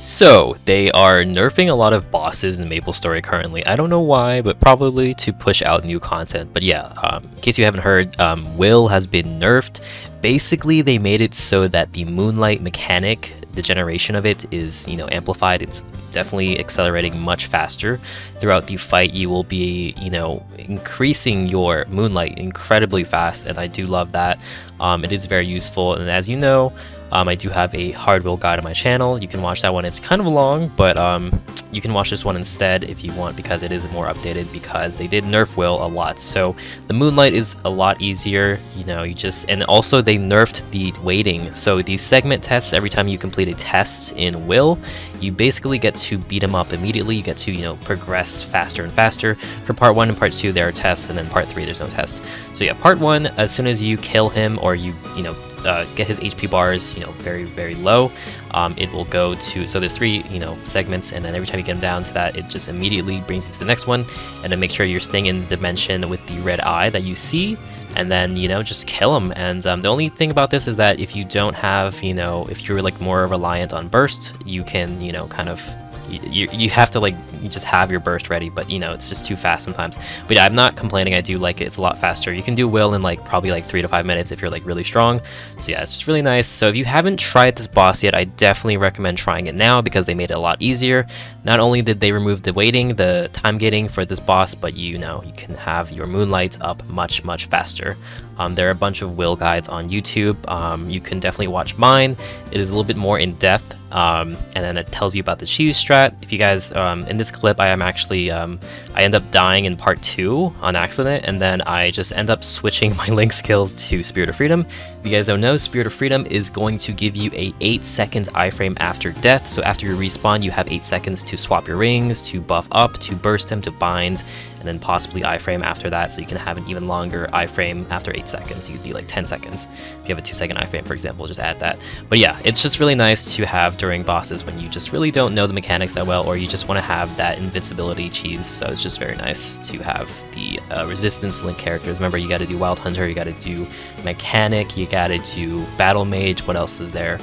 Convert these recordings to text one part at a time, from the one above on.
So, they are nerfing a lot of bosses in MapleStory currently. I don't know why, but probably to push out new content. But yeah, in case you haven't heard, Will has been nerfed. Basically, they made it so that the Moonlight mechanic, the generation of it, is, amplified. It's definitely accelerating much faster. Throughout the fight, you will be, increasing your Moonlight incredibly fast, and I do love that. It is very useful, and as you know, I do have a hard will guide on my channel. You can watch that one. It's kind of long, but you can watch this one instead if you want, because it is more updated, because they did nerf will a lot. So the Moonlight is a lot easier, and also they nerfed the waiting. So these segment tests, every time you complete a test in Will, you basically get to beat him up immediately. You get to, progress faster and faster. For part 1 and part 2, there are tests, and then part 3, there's no test. So yeah, part 1, as soon as you kill him or you get his HP bars, very, very low, it will go to, so there's 3, segments, and then every time you get him down to that, it just immediately brings you to the next one. And then make sure you're staying in the dimension with the red eye that you see, and then, just kill him. And the only thing about this is that if you don't have, if you're like more reliant on burst, you can, kind of, you have to you just have your burst ready, but it's just too fast sometimes. But yeah, I'm not complaining. I do like it. It's a lot faster. You can do Will in probably 3 to 5 minutes if you're really strong. So yeah, it's just really nice. So if you haven't tried this boss yet, I definitely recommend trying it now, because they made it a lot easier. Not only did they remove the waiting, the time gating for this boss, but you can have your Moonlight up much faster. There are a bunch of Will guides on YouTube. You can definitely watch mine. It is a little bit more in depth. And then it tells you about the cheese strat. If you guys, in this clip, I am actually, I end up dying in part 2 on accident, and then I just end up switching my Link skills to Spirit of Freedom. If you guys don't know, Spirit of Freedom is going to give you a 8-second iframe after death. So after you respawn, you have 8 seconds to swap your rings, to buff up, to burst him, to bind, and then possibly iframe after that, so you can have an even longer iframe after 8 seconds. You could be 10 seconds. If you have a 2-second iframe, for example, just add that. But yeah, it's just really nice to have during bosses when you just really don't know the mechanics that well, or you just want to have that invincibility cheese. So it's just very nice to have the resistance Link characters. Remember, you got to do Wild Hunter, you got to do Mechanic, you got to do Battle Mage. What else is there?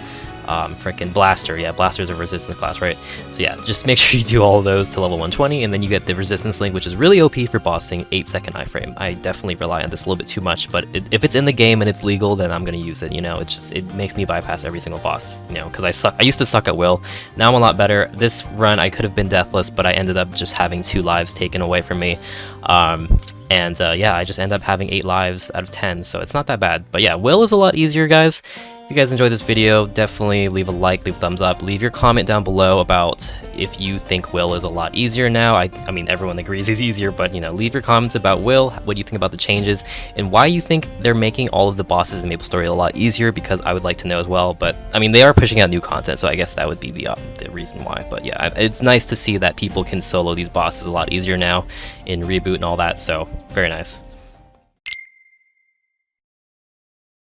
Frickin' Blaster. Yeah, Blaster's a resistance class, right? So yeah, just make sure you do all of those to level 120, and then you get the resistance Link, which is really OP for bossing 8-second iframe. I definitely rely on this a little bit too much, but if it's in the game and it's legal, then I'm gonna use it. It makes me bypass every single boss. Because I suck. I used to suck at Will. Now I'm a lot better. This run I could have been deathless, but I ended up just having 2 lives taken away from me. Yeah, I just end up having 8 lives out of 10, so it's not that bad. But yeah, Will is a lot easier, guys. If you guys enjoyed this video, definitely leave a like, leave a thumbs up, leave your comment down below about if you think Will is a lot easier now. I mean, everyone agrees he's easier, but leave your comments about Will, what you think about the changes, and why you think they're making all of the bosses in MapleStory a lot easier, because I would like to know as well. But I mean, they are pushing out new content, so I guess that would be the reason why. But yeah, it's nice to see that people can solo these bosses a lot easier now in Reboot and all that, so very nice.